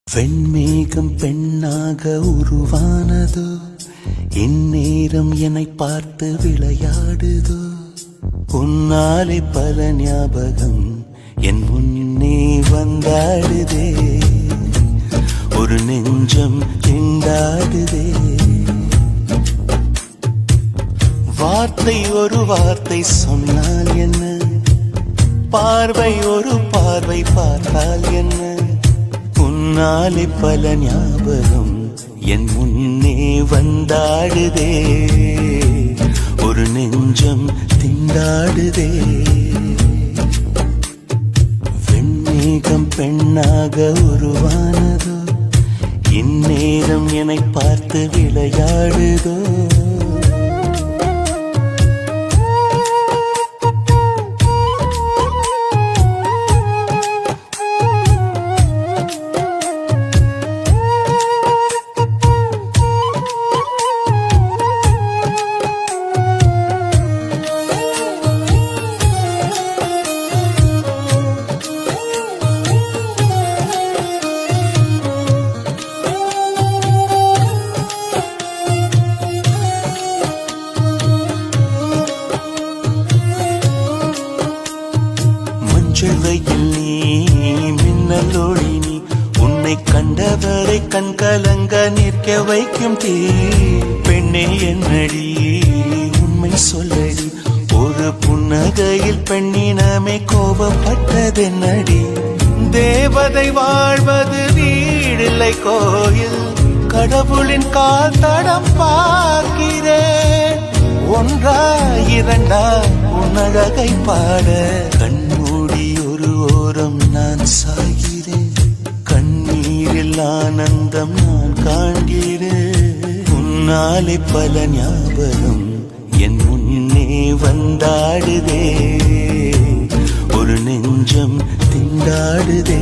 வெண்மேகம் பெண்ணாக உருவானதோ, இந்நேரம் என்னை பார்த்து விளையாடுதோ. உன்னாலே பல ஞாபகம் என் முன்னே வந்தாடுதே, ஒரு நெஞ்சம் திண்டாடுதே. வார்த்தை ஒரு வார்த்தை சொன்னால் என்ன, பார்வை ஒரு பார்வை பார்த்தால் என்ன. உன்னாலே பல ஞாபகம் என் முன்னே வந்தாடுதே, ஒரு நெஞ்சம் திண்டாடுதே. வெண்மேகம் பெண்ணாக உருவானதோ, இந்நேரம் என்னை பார்த்து விளையாடுதோ. செவ்வையில் நீ மின்னலோடி நீ, உன்னை கண்டவரை கண்கலங்க நிற்க வைக்கும் தீ. பெண்ணே என்னடி உண்மை சொல்லடி, ஒரு புன்னகையில் பெண்ணினமே கோபப்பட்டதென்னடி. தேவதை வாழ்வது வீடில்லை கோயில், கடவுளின் கால் தடம் பார்க்கிறேன். ஒன்றா இரண்டா உன்னழகை பாட கண்மூடி ஒரு ஓரம் நான் சாகிறேன். கண்ணீரில் ஆனந்தம் நான் காண்கிறேன். உன்னாலே பல ஞாபகம் என் முன்னே வந்தாடுதே, ஒரு நெஞ்சம் திண்டாடுதே.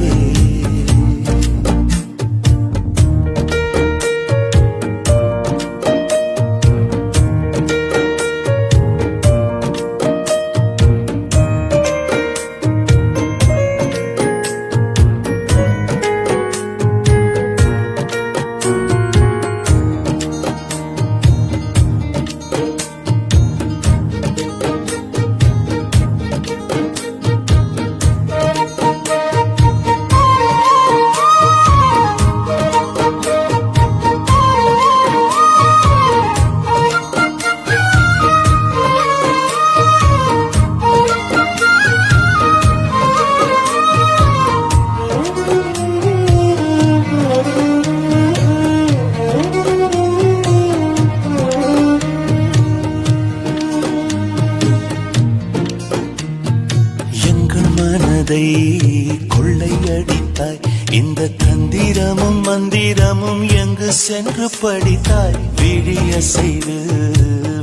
கொள்ளையடித்தாய், இந்த தந்திரமும் மந்திரமும் எங்கு சென்று படித்தாய். விழிய செய்து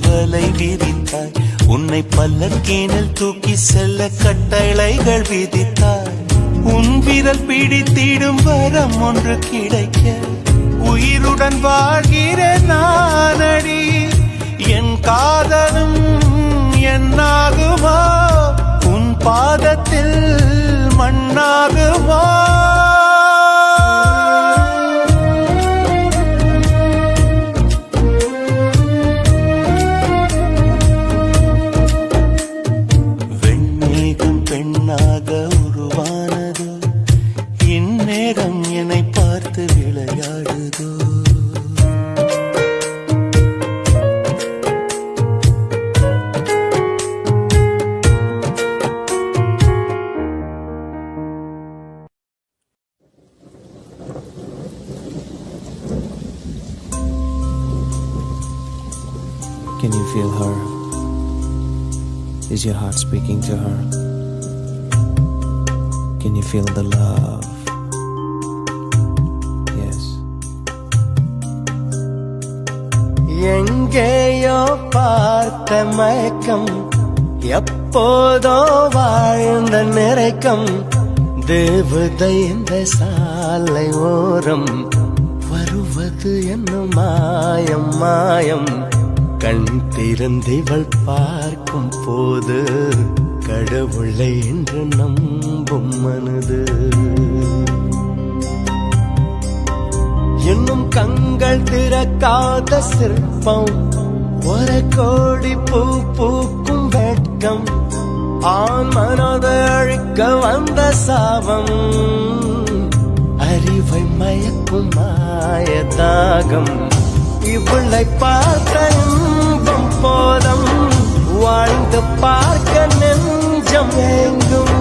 வலை விரித்தாய், உன்னை பல்லக்கீனில் தூக்கி செல்ல கட்டளைகள் விதித்தாய். உன் விரல் பிடித்திடும் வரம் ஒன்று கிடைக்க உயிருடன் வாழ்கிற நானடி. என் காதலும் என்னாகுமா, உன் பாதத்தில் மண்ணாகுமா. வெண்மேகம் பெண்ணாக உருவானதோ, இந்நேரம் என்னை பார்த்து விளையாடுதோ. Can you feel her? Is your heart speaking to her? Can you feel the love? Yes. எங்கேயோ பார்த்த மயக்கம், எப்போதோ வாழ்ந்த நிறைக்கம். தேவதை இந்த சாலை ஓரம் வருவது என்னும் மாயம் மாயம். கண் திறந்திவள் பார்க்கும் போது கடவுளை என்று நம்பும் மனது இன்னும் கண்கள் திறக்காத சிற்பம் ஒரு கோடி பூ பூக்கும் வெட்கம் ஆண் மனதை அழிக்க வந்த சாபம் அறிவை மயக்கும் மாயதாகம் இவளை பார்த்த இன்பம் போதம் வாழ்ந்து பார்க்க நெஞ்சம் ஏங்கும்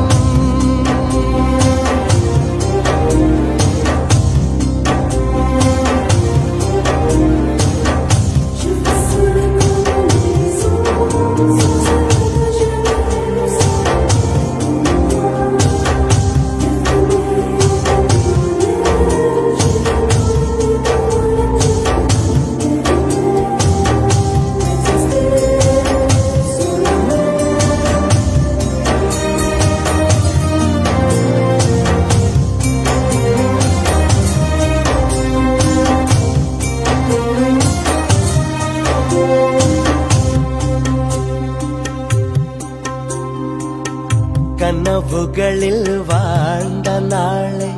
கனவுகளில் வாழ்ந்த நாளை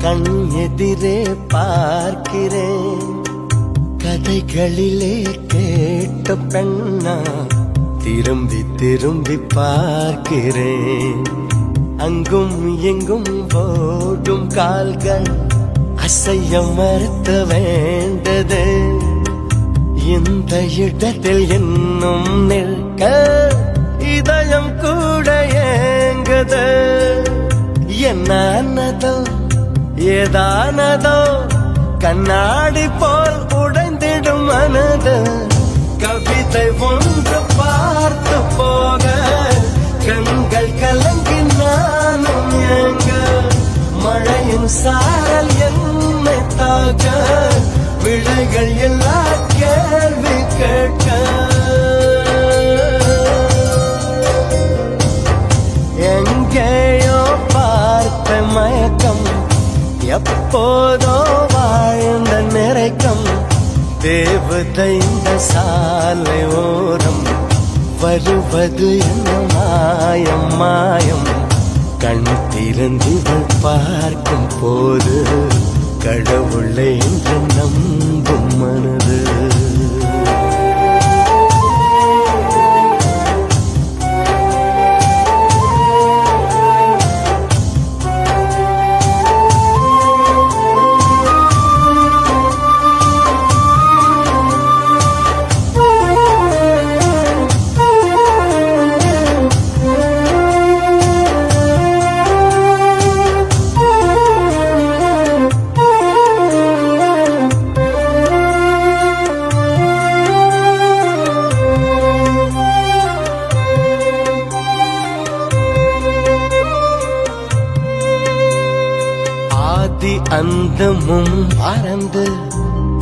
கண் எதிரே பார்க்கிறேன் கதைகளிலே கேட்ட பெண்ணா திரும்பி திரும்பி பார்க்கிறேன் அங்கும் எங்கும் ஓடும் கால்கள் அசைய மறுத்த வேண்டது இந்த இடத்தில் இன்னும் நிற்க இதயம் கூட ஏங்குது என்னதோ ஏதானதோ கண்ணாடி போல் உடைந்திடும் மனது கவிதை ஒன்று பார்த்து போக கண்கள் கலங்கி நானும் ஏங்க மழையின் சாரல் என்னை தாக்க விடைகள் எல்லா கேள்வி கேட்க எங்கேயோ பார்த்த மயக்கம் எப்போதோ வாழ்ந்த நிறைக்கம் தேவதை இந்த சாலை ஓரம் வருவது என்ன மாயம் மாயம் கண் திறந்திவள் பார்க்கும் போது கடவுளை என்று நம்பும் மனது அந்தமும் மறந்து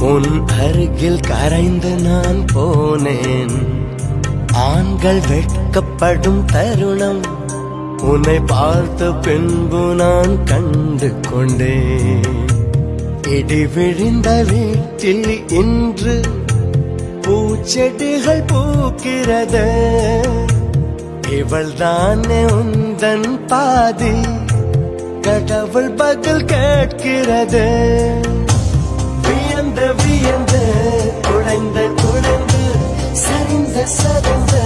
உன் அருகில் கரைந்து நான் போனேன் ஆண்கள் வெட்கப்படும் தருணம் உன்னை பார்த்த பின்பு நான் கண்டு கொண்டேன் இடி விழுந்த வீட்டில் இன்று பூச்செடிகள் பூக்கிறது இவள் தானே உந்தன் பாதி கடவுள் பதில் கேட்கிறது வியந்து வியந்து குழைந்து குழைந்து சரிந்து சரிந்து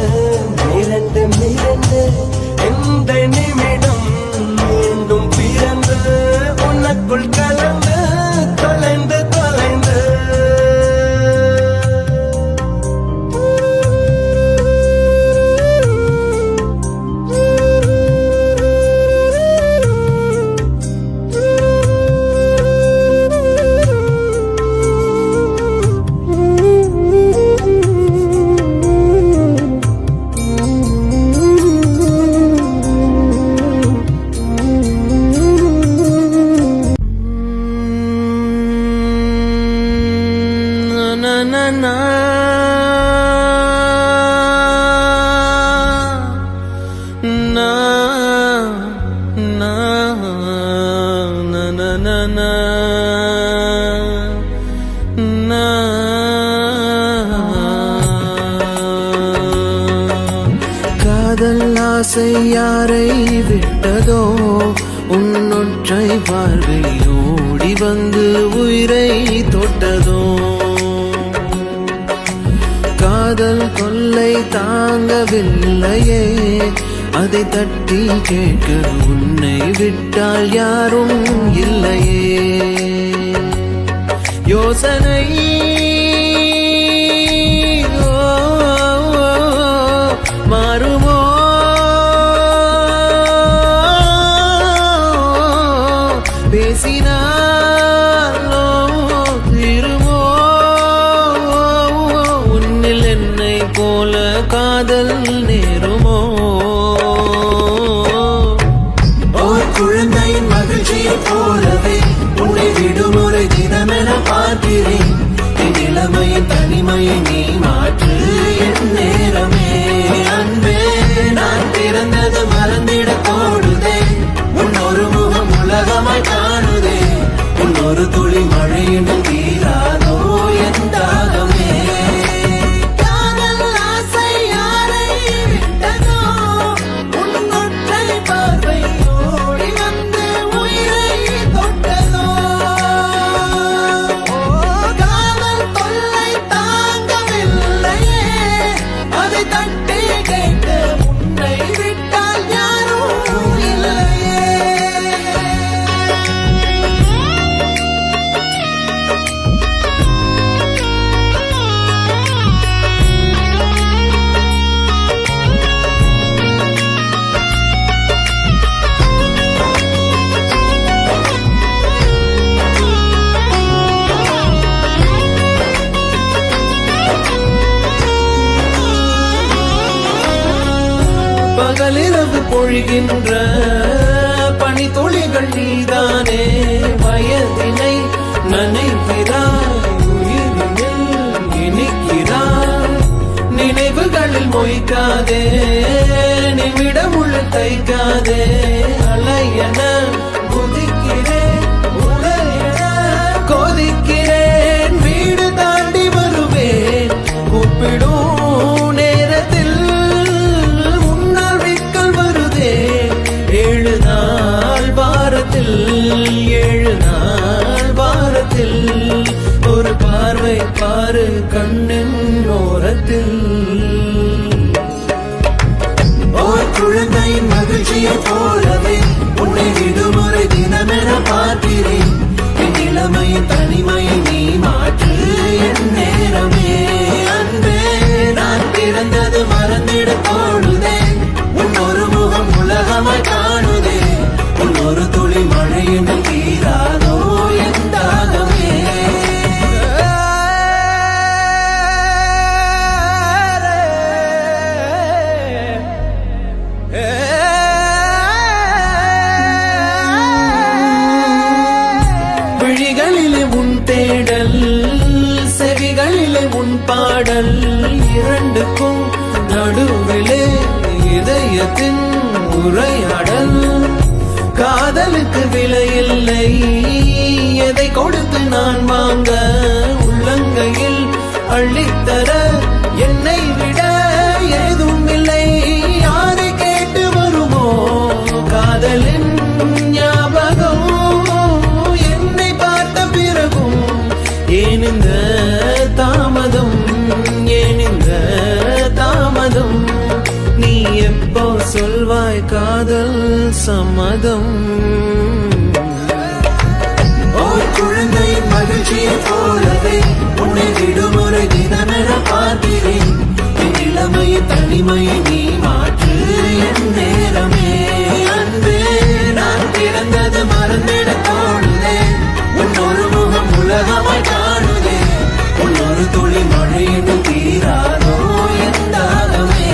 மிரண்டு மிரண்டு எந்த நிமிடம் மீண்டும் பிறந்து உனக்குள் கலந்து தொலைந்து தொலைந்து ஆசை யாரை விட்டதோ உன்னொற்றை பார்வை ஓடி வந்து உயிரை தொட்டதோ காதல் தொல்லை தாங்கவில்லையே அதை தட்டி கேட்க உன்னை விட்டால் யாரும் இல்லையே யோசனை மாறுமோ பேசினாலோ திருமோ உன்னில் என்னை போல காதல் நேருமோ ஓர் குழந்தையின் மகிழ்ச்சியை போலவே உன்னை விடுமுறை தினமென பார்க்கிறேன் என் நிலைமையின் தனிமையை நீ மாற்று என் நேரமே அன்பே நான் பிறந்தது மறந்திட தோடுதே உன்னொரு முகம் உலகமாய் காணுதே உன்னொரு துளி மழையின் தீராதோ என் தாகமே பகலிரவு பொழிகின்ற பனித்துளிகள் நீதானே வயதினை நனைக்கிறாய் உயிரினில் இனிக்கிறாய் நினைவுகளில் மொய்க்காதே நிமிடமுள்ள தைக்காதே அலையன குதிக்கிறேன் உலையன கொதிக்கிறேன் வீடு தாண்டி வருவேன் கூப்பிடும் நேரத்தில் ஏழு நாள் வாரத்தில் ஒரு பார்வை பாரு கண்ணின் ஓரத்தில் ஓர் குழந்தையின் மகிழ்ச்சியை போலவே உன்னை விடுமுறை தினமென பார்க்கிறேன் என் நிலைமையின் தனிமையை நீ மாற்று என் நேரமே அன்பே நான் பிறந்தது மறந்திட தோடுதே உன்னொரு முகம் உலகமாய் காணுதே உன்னொரு துளி மழையின் தீராதோ என் தாகமே விழிகளிலே உன் தேடல் செவிகளிலே உன் பாடல் இரண்டுக்கும் நடுவிலே இதயத்தின் உரையாடல் காதலுக்கு விலையில்லை எதை கொடுத்து நான் வாங்க உள்ளங்கையில் அள்ளித்தர என்னை விட ஏதும் இல்லை யாரை கேட்டு வருமோ காதலின் ஞாபகம் என்னை பார்த்த பிறகும் ஏன் இந்த தாமதம் ஏன் இந்த தாமதம் நீ எப்போ சொல்வாய் காதல் சம்மதம் ஓர் குழந்தையின் மகிழ்ச்சியை போலவே உன்னை விடுமுறை தினமென பார்க்கிறேன் என் நிலைமையின் தனிமையை நீ மாற்று என் நேரமே அன்பே நான் பிறந்தது மறந்திட தோணுதே உன்னொரு முகம் உலகமாய் காணுதே உன்னொரு துளி மழையின் தீராதோ என் தாகமே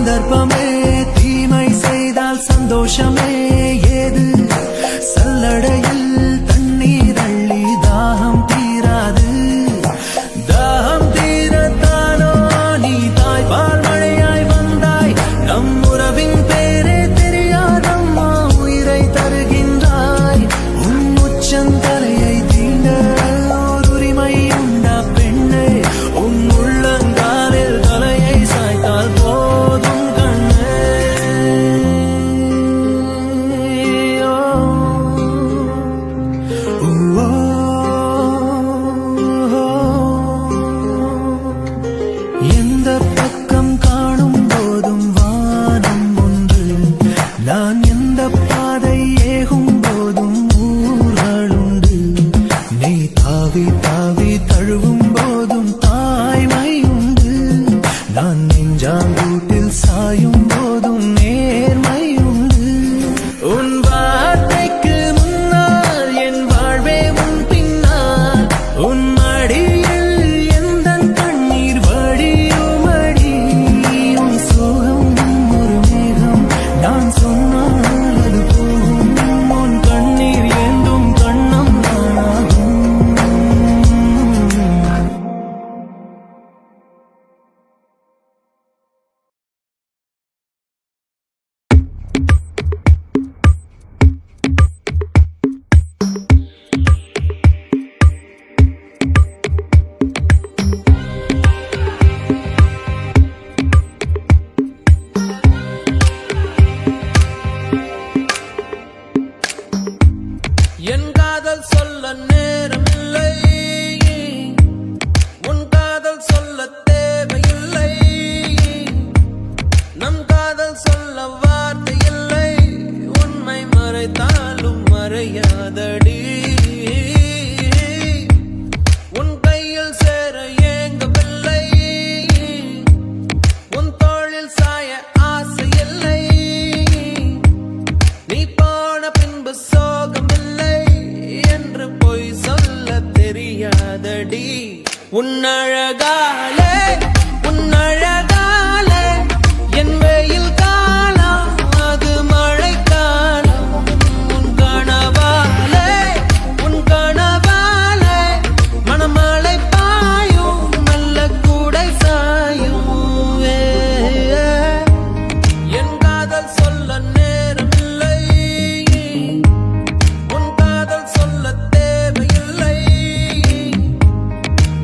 சந்தர்ப்பமே தீமை செய்தால் சந்தோஷமே ஏது சல்லடையில் தண்ணீர் அள்ளி தாகம் தீராது தாகம் தீரத்தானோ நீ தாய்பால் மழையாய் வந்தாய் நம் உறவின் பேரே தெரியாதம்மா உயிரை தருகின்றாய் உன் உச்சந்தலையை தீண்ட ஓர் உரிமை உண்டா பெண்ணே உன் உள்ளங்காலில் தலையை சாய்த்தால் போதும் கண்ணே ஓ, எந்த பக்கம் காணும் போதும் வானம் ஒன்று நான் எந்த பாதை ஏகும் போதும் ஊர்களுண்டு நீ தாவி தாவி தழுவும் போதும் தாய்மை உண்டு நான் நெஞ்சாங்கூட்டில் சாயும் போதும் நேர்மை உண்டு உன் வார்த்தைக்கு முன்னால் என் வாழ்வே உன் பின்னால் உன் மடியில் எந்தன் கண்ணீர் வடியுமடி உன் சோகம் ஒரு மேகம் நான் சொன்னால் அது போகும் உன் கண்ணீர் ஏந்தும் கண்ணம் நானாகும் என் காதல் சொல்ல நேரமில்லை உன் காதல் சொல்ல தேவையில்லை நம் காதல் சொல்ல வார்த்தை இல்லை உண்மை மறைத்தாலும் மறையாதடி உன் கையில் சேர ஏங்கவில்லை உன் தோளில் சாய ஆசை இல்லை நீ போன பின்பு சோகமில்லை என்று பொய் சொல்ல தெரியாதடி உன்னழகாலே உன்னழகாலே என் வெயில் காலம் அது மழை காலம் உன் கனவாலே மணமழை பாயும் நல்ல கூடை சாயும் என் காதல் சொல்ல நேரமில்லை உன் காதல் சொல்ல தேவையில்லை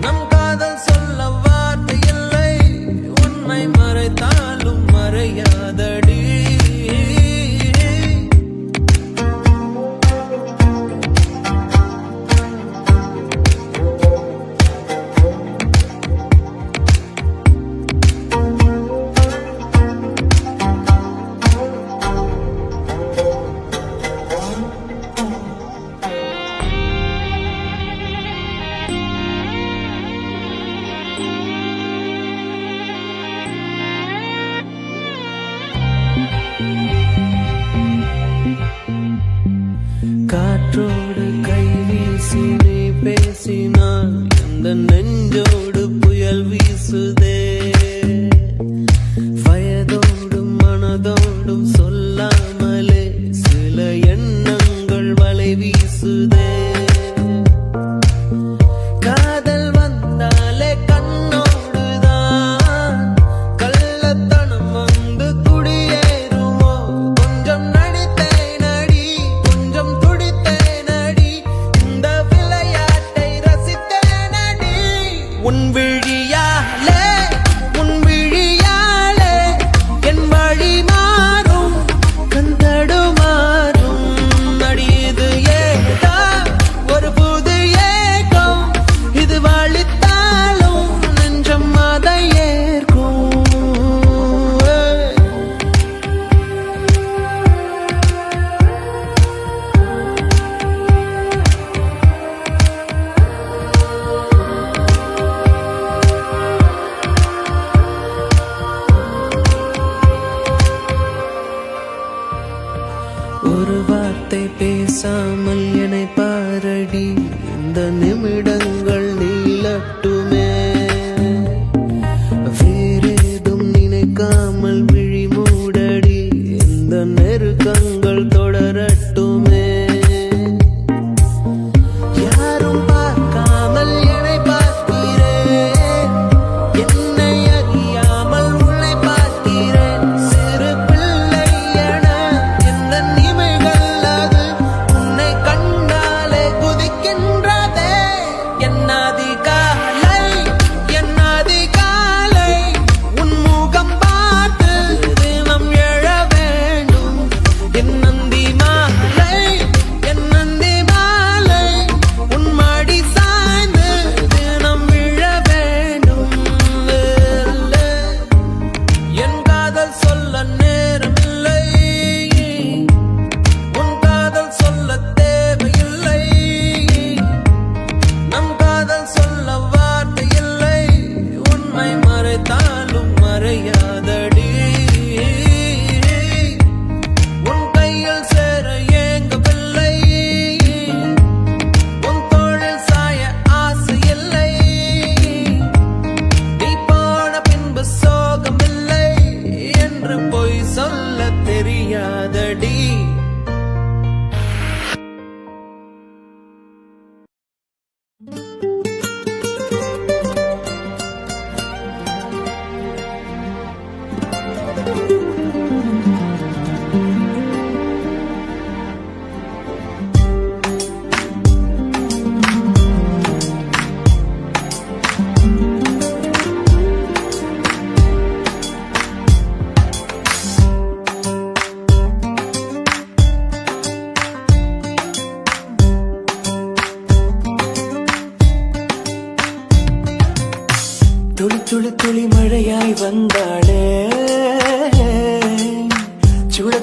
நம் காதல் சொல்ல வார்த்தை இல்லை உண்மை மறைத்தாலும் மறையாதடி காற்றோடு கை வீசி நீ பேசினான் அந்த நெஞ்சோடு புயல் வீசுதே வயதோடும் மனதோடும் சொல்லாமலே சில எண்ணங்கள் வலை வீசுதே காதல் வந்தாலே கண்ணோடுதான் கள்ளத்தனம் வந்து குடியேறுமோ கொஞ்சம் நடித்தேனடி கொஞ்சம் துடித்தேனடி இந்த விளையாட்டை ரசித்தேனடி உன் விழியாலே என் வழி மாறும் கண் தடுமாறும் நடிது ஏதா ஒரு புது ஏகம் இது வழித்தாலும் நெஞ்சம் அதை ஏற்கும் ஒரு வார்த்தை பேசாமல் என்னை பாரடி இந்த நிமிடங்கள் நீளட்டுமே வேறேதும் நினைக்காமல் விழி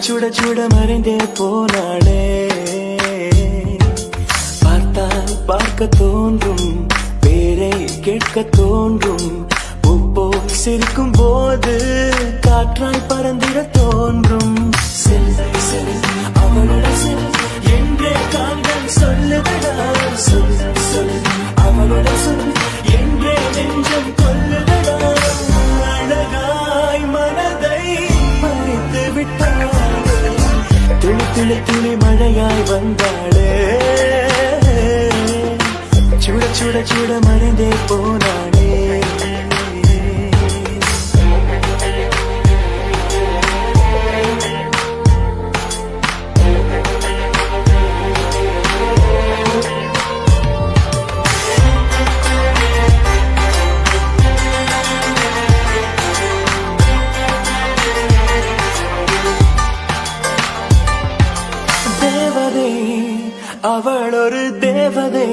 சுட சுட மறைந்தே போனாளே பார்த்தால் பார்க்க தோன்றும் பேரை கேட்க தோன்றும் உப்போ சிரிக்கும் போது காற்றாய் பறந்திட தோன்றும் செல் செல் அவளோட செல் என்றே காந்தன் சொல்லுதடா சொல் சொல் அவளோட சொல் என்றே நெஞ்சம் கொல்லுதடா அழகாய் மனதை பறித்து விட்டாளே துளி துளி துளி மழையாய் வந்தாளே சுட சுட சுட மறைந்தே போனாளே அவள் ஒரு தேவதை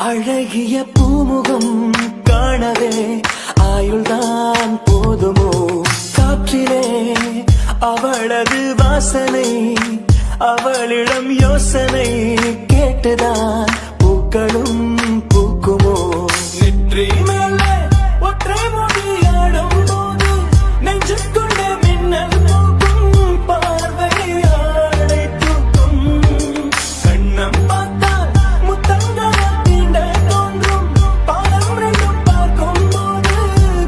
அழகிய பூமுகம் காணவே ஆயுள்தான் போதுமோ காற்றிலே அவளது வாசனை அவளிடம் யோசனை கேட்டுதான் பூக்களும் பூக்குமோ நெற்றி மேலே ஒற்றை மொழியாடும் போது நெஞ்சுக்குள்ள மின்னல் போகும் பார்வையாடை தூக்கும் கண்ணம் பார்த்தால் முத்தங்கள் தீண்ட தோன்றும் பாலம் ரெண்டும் பார்க்கும் போது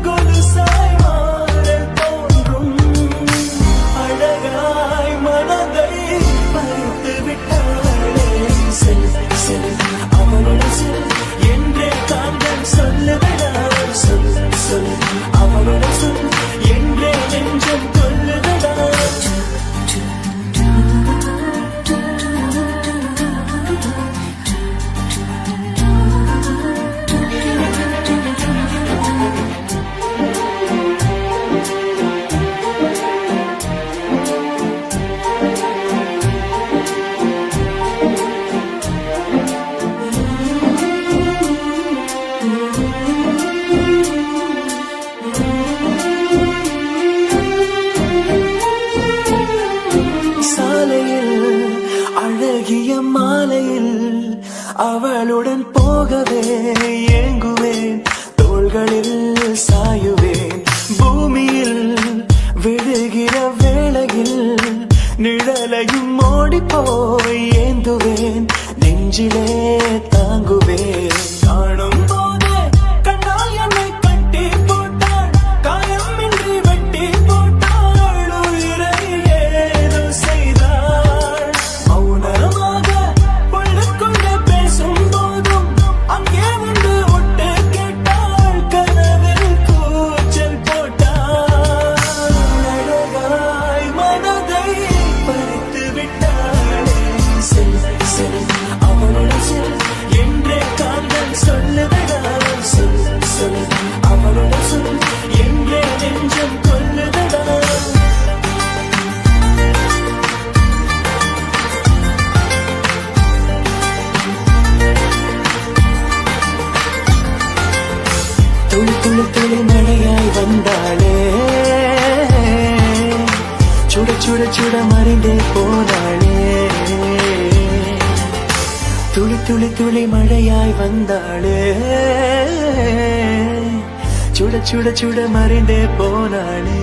கொலுசாய் மாற தோன்றும் அழகாய் மனதை பறித்து விட்டாளே செல் செல் அவளோட செல் என்றே காந்தன் சொல்லுதடா சொல் சொல் அவளோட சொல் என்றே நெஞ்சம் கொல்லுதடா சாலையில் அழகிய மாலையில் அவளுடன் போகவே ஏங்குவேன் தோள்களில் சாயுவேன் பூமியில் விழுகிற வேளையில் நிழலையும் ஓடிப்போய் ஏந்துவேன் நெஞ்சிலே தாங்குவேன் காணும் போதே கண்ணால் என்னை கட்டி போட்டாள் காயமின்றி வெட்டி போட்டாள் உயிரை ஏதோ செய்தாள் மௌனமாக பொழுதுக்குள்ளே பேசும் போதும் அங்கே வந்து ஒட்டு கேட்டாள் கனவில் கூச்சல் போட்டாள் அழகாய் மனதை பறித்து விட்டாளே செல் செல் அவளோட செல் என்றே காந்தன் சொல்லுதடா சொல் சொல் அவளோட சொல் என்றே நெஞ்சம் கொல்லுதடா துளி துளி துளி மழையாய் வந்தாளே சுட சுட சுட மறைந்தே போனாளே துளி துளி துளி மழையாய் வந்தாளே சுட சுட சுட மறைந்தே போனாளே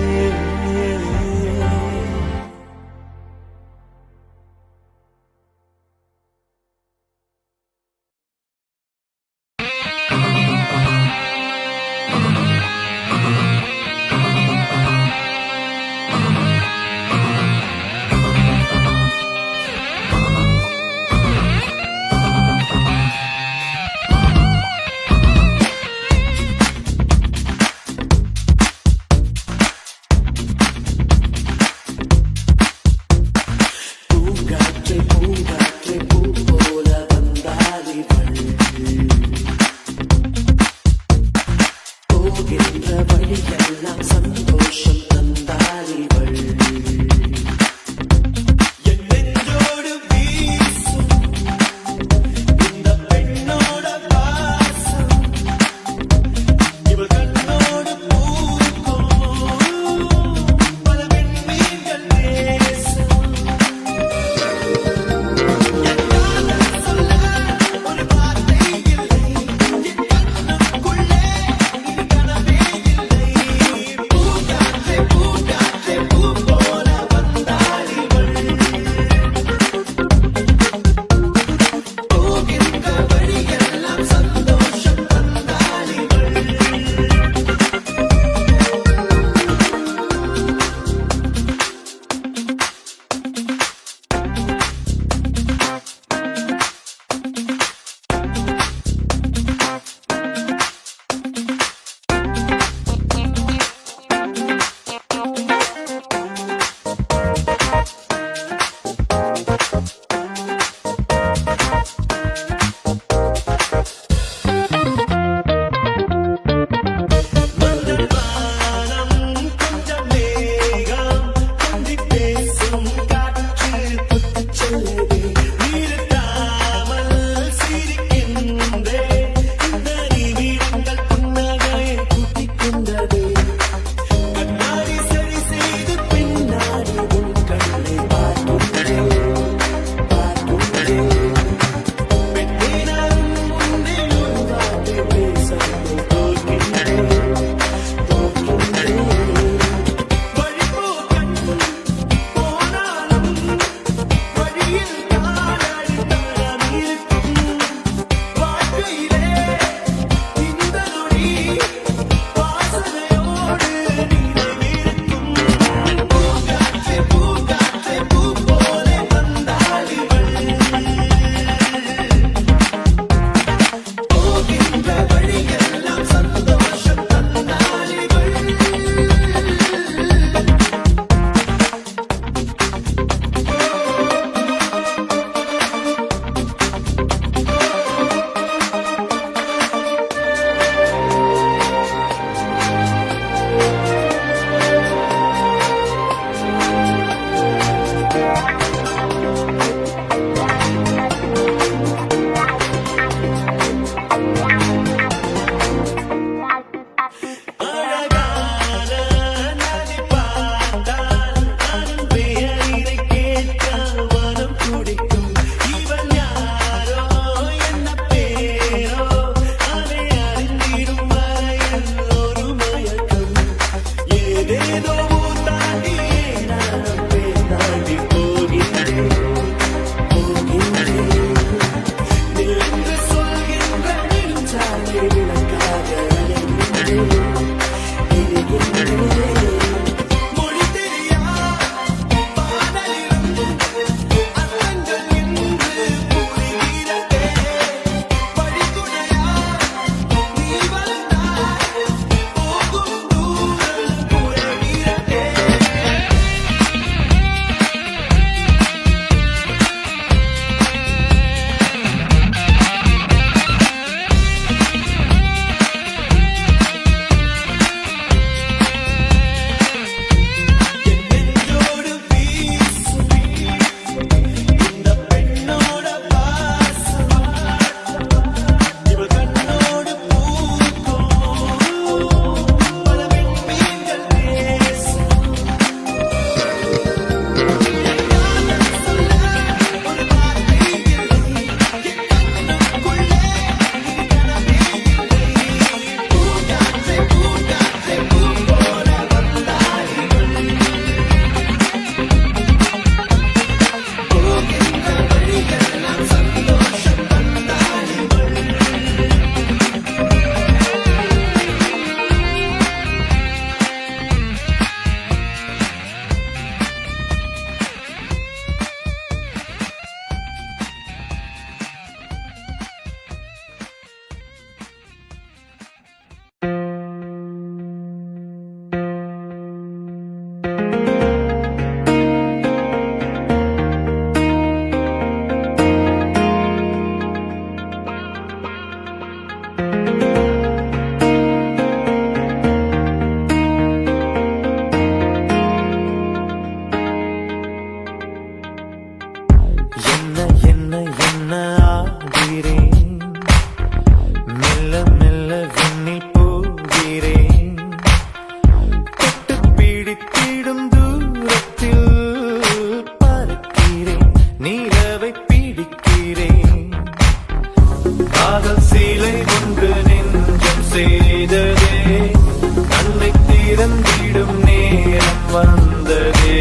நீந்ததே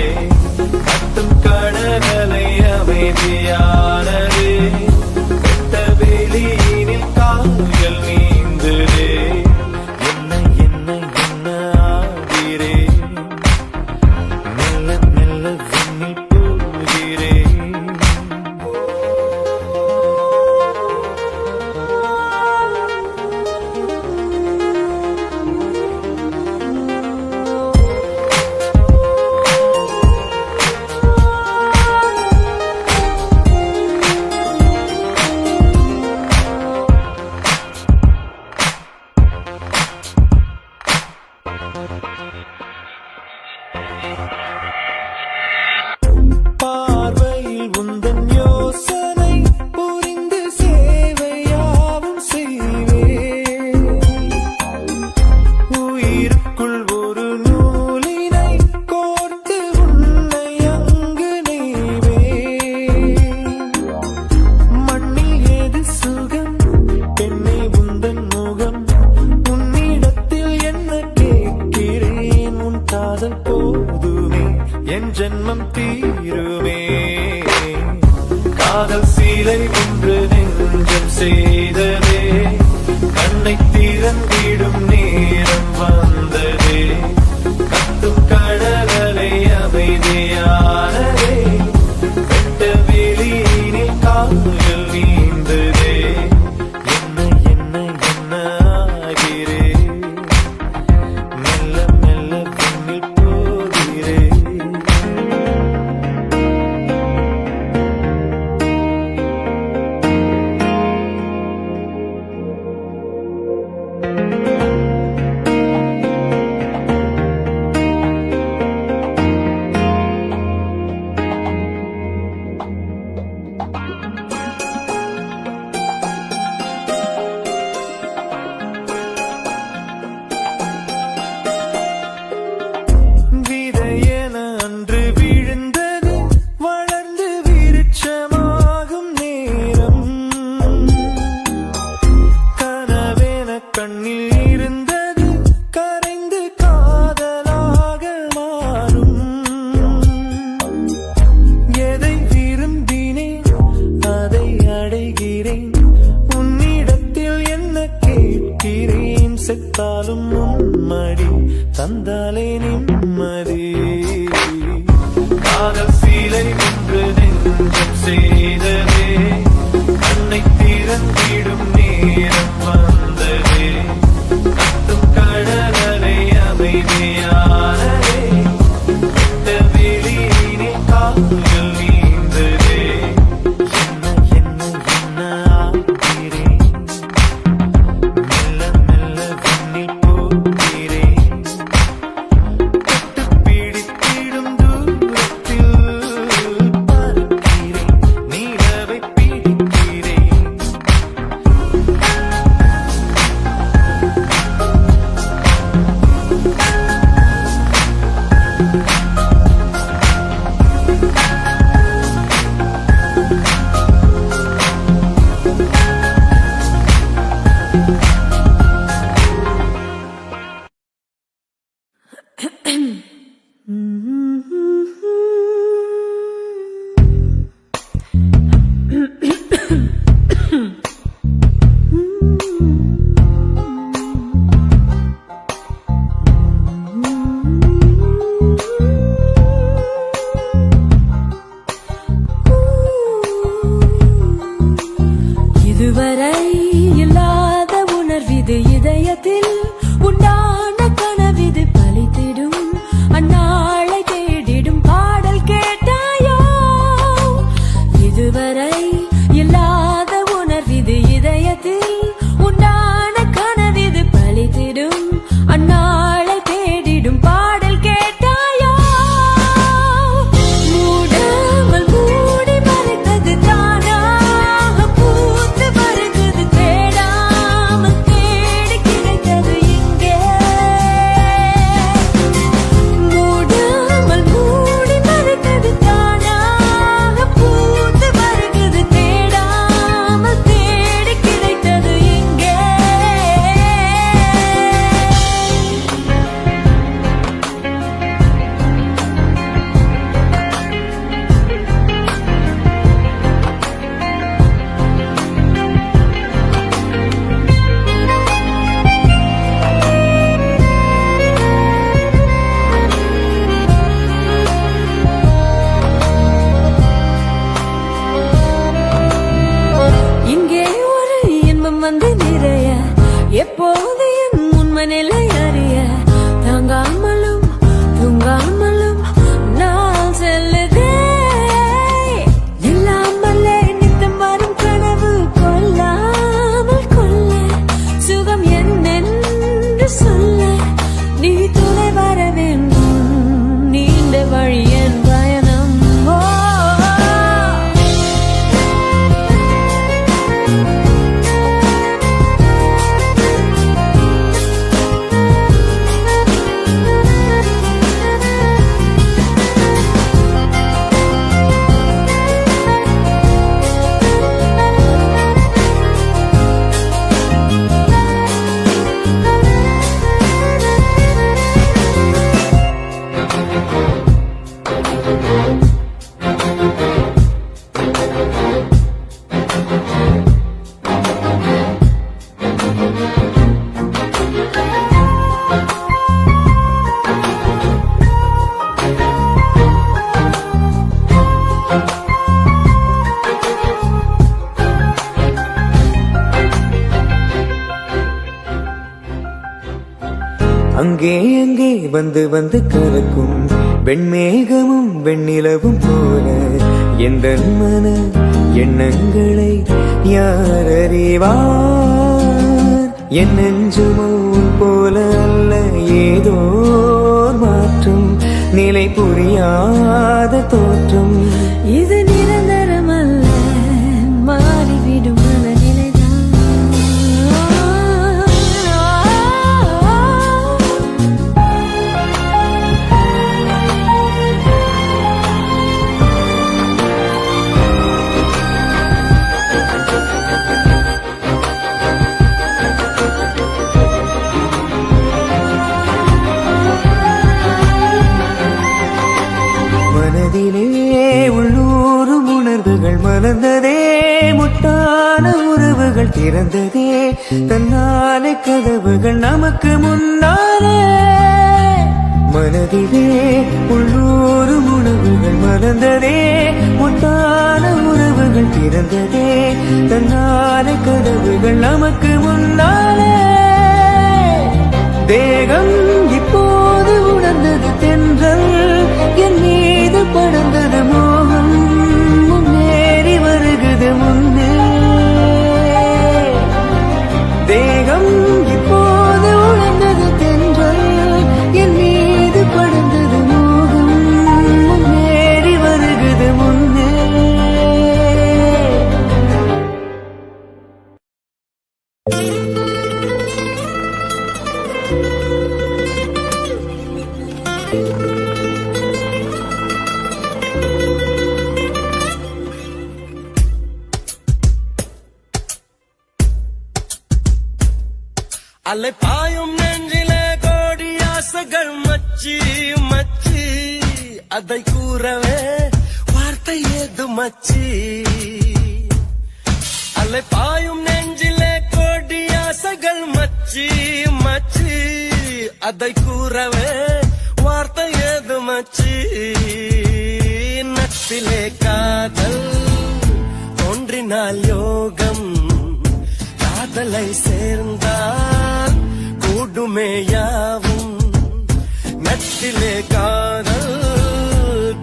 கத்தும் கடலலை அமைதியானதே வெட்ட வெளியினில் கால்கள் நீந்ததே என்ன என்ன என்ன ஆகிறேன் மெல்ல மெல்ல விண்ணில் போகிறேன் பார்வையில் உந்தன் யோசனை புரிந்து சேவையாவும் செய்வேன் உயிருக்குள் ஒரு நூலினை கோர்த்து உன்னை அங்கு நெய்வேன் மண்ணில் ஏது சுகம் பெண்ணை உந்தன் முகம் உன்னிடத்தில் என்ன கேட்கிறேன் உன் காதல் போதுமே என் ஜென்மம் தீருமே காதல் சீலை ஒன்று நெஞ்சம் செய்ததே கண்ணை திறந்திடும் நேரம் வந்ததே கத்தும் கடலலை அமைதியானதே வெட்ட வெளியினில் கால்கள் நீந்ததே என்ன என்ன என்ன ஆகிறேன் மெல்ல மெல்ல விண்ணில் போகிறேன் விதையென அன்று விழுந்தது வளர்ந்து விருட்சமாகும் நேரம் கனவென கண்ணில் இருந்தது கரைந்து காதலாக மாறும் எதை விரும்பினேன் அதை அடைகிறேன் உன்னிடத்தில் என்ன கேட்கிறேன் செத்தாலும் உன்மடி தந்தாலே நிம்மதி காதல் சீலை ஒன்று நெஞ்சம் செய்ததே கண்ணை திறந்திடும் நேரம் வந்ததே கத்தும் கடலலை அமைதியானதே வெட்ட வெளியினில் கால்கள் நீந்ததே என்ன என்ன என்ன ஆகிறேன் மெல்ல மெல்ல விண்ணில் போகிறேன் தொட்டு பிடித்திடும் தூரத்தில் பறக்கிறேன் நீலவை பிடிக்கிறேன் அங்கே அங்கே வந்து வந்து கலக்கும் வெண்மேகமும் வெண்ணிலவும் போல எந்த மன எண்ணங்களை யார் அறிவார்? என் நெஞ்சுமோ உன் போல அல்ல, ஏதோ மாற்றம், நிலை புரியாத தோற்றம். இது நிரந்தரம் அல்ல, மாறிவிடும் மனநிலைதான். மனதிலே உள்ளூரும் உணர்வுகள் மலர்ந்ததே, முட்டான உறவுகள் திறந்ததே, தன்னாலே கதவுகள் நமக்கு முன்னாலே. மனதிலே உள்ளூரும் உணர்வுகள் மலர்ந்ததே, முட்டான உறவுகள் திறந்ததே, தன்னாலே கதவுகள் நமக்கு முன்னாலே. தேகம் இப்போது உணர்ந்தது தென்றல், என் மீது படர்ந்தது மோகம், முன்னேறி வருகுது முன்னே. தேகம் இப்போது உணர்ந்தது தென்றல், என் மீது படர்ந்தது மோகம், முன்னேறி வருகுது முன்னே. அலை பாயும் நெஞ்சிலே கோடி ஆசைகள் மச்சி மச்சி, அதை கூறவே வார்த்தை ஏது மச்சி. அலை பாயும் நெஞ்சிலே கோடி ஆசைகள் மச்சி மச்சி, அதை கூறவே வார்த்தை ஏது மச்சி. நட்பிலே காதல் தோன்றினால் யோகம், காதலை சேர்ந்தால் கூடுமே யாவும். நட்பிலே காதல்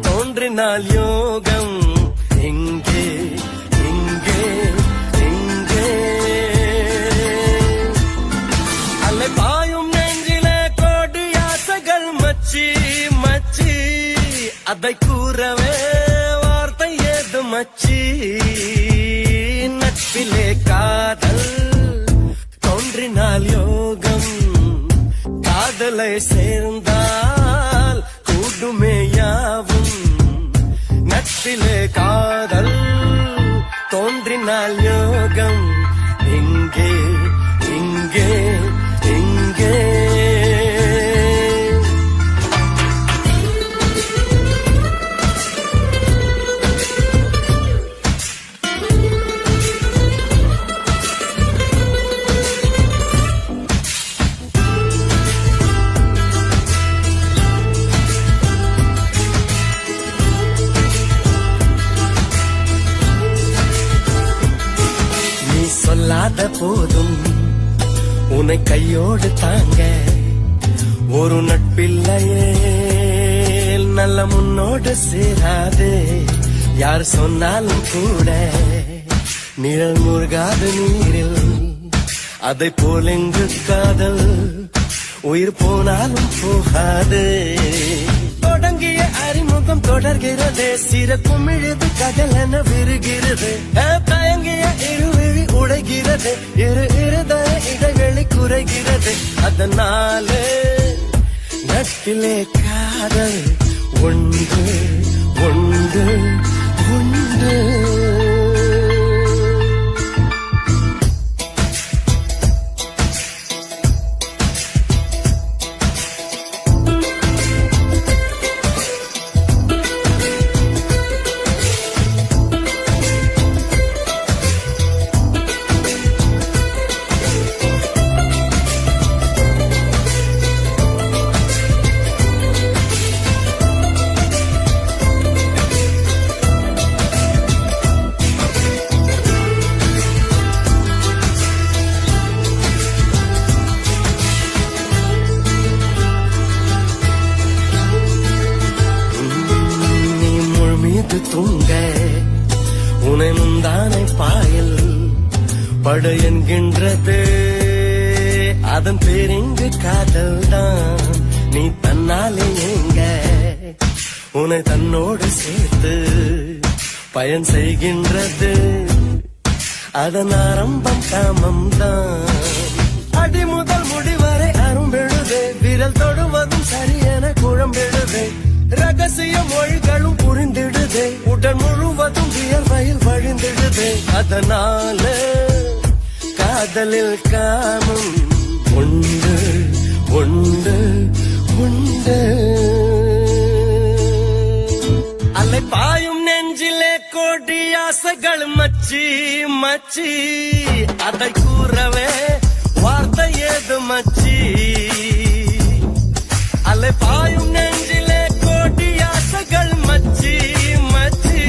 தோன்றினால் யோகம், இங்கே இங்கே இங்கே. அலை பாயும் நெஞ்சிலே கோடி ஆசைகள் மச்சி மச்சி, அதை கூறவே வார்த்தை ஏது மச்சி. நட்பிலே காதல் தோன்றினால் யோகம், காதலை சேர்ந்தால் கூடுமே யாவும். நட்பிலே காதல் தோன்றினால் யோகம், இங்கே இங்கே இங்கே. சொல்லாத போதும் உன்னை கையோடு தாங்க ஒரு நட்பில்லையே, நல்ல முன்னோடு சேராது. யார் சொன்னாலும் கூட நிழல் முருகாத நீரில், அதை போல் எங்கு காதல் உயிர் போனாலும் போகாது. தொடங்கிய அறிமுகம் தொடர்கிறது, சிற குமிழுது கடல் என விருகிறது. தயங்கிய இருவிழி உடைகிறது, இரு இருதய இடைவெளி குறைகிறது. அதனாலே நட்பிலே காதல் ஒன்று ஒன்று ஒன்று. போட்டு தூங்க உனை முந்தானை பாயல் படு என்கின்றது அதன் பேரிங்கு காதல் தான் நீ தன்னாலே எங்க உன்னை தன்னோடு சேர்த்து பயன் செய்கின்றது அதன் ஆரம்பம் காமம் தான் அடி முதல் முடிவரை அரும்பெழுதே விரல் தொடுவதும் சரியென குழம்பெழுதே ரகசிய மொழிகளும் புரிந்திடுதே உடல் முழுவதும் வியர்வையில் வழிந்திடுதே அதனால காதலில் காமம் உண்டு உண்டு உண்டு அலை பாயும் நெஞ்சிலே கோடி ஆசைகள் மச்சி மச்சி அதை கூறவே வார்த்தை ஏது மச்சி அலை பாயும் நெஞ்சிலே கோடி ஆசைகள் மச்சி மச்சி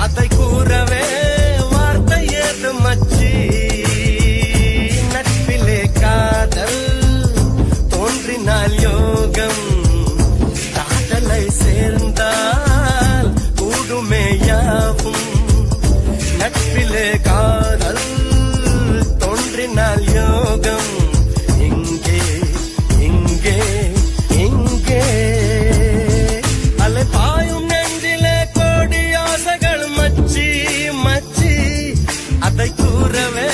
அதை கூறவே வார்த்தை ஏது மச்சி நட்பிலே காதல் தோன்றினால் யோகம் காதலை சேர்ந்தால் கூடுமே யாவும் நட்பிலே காதல் தோன்றினால் யோகம் இங்கே இங்கே இங்கே அலை பாயும் நெஞ்சிலே கோடி ஆசைகள் மச்சி மச்சி அதை கூறவே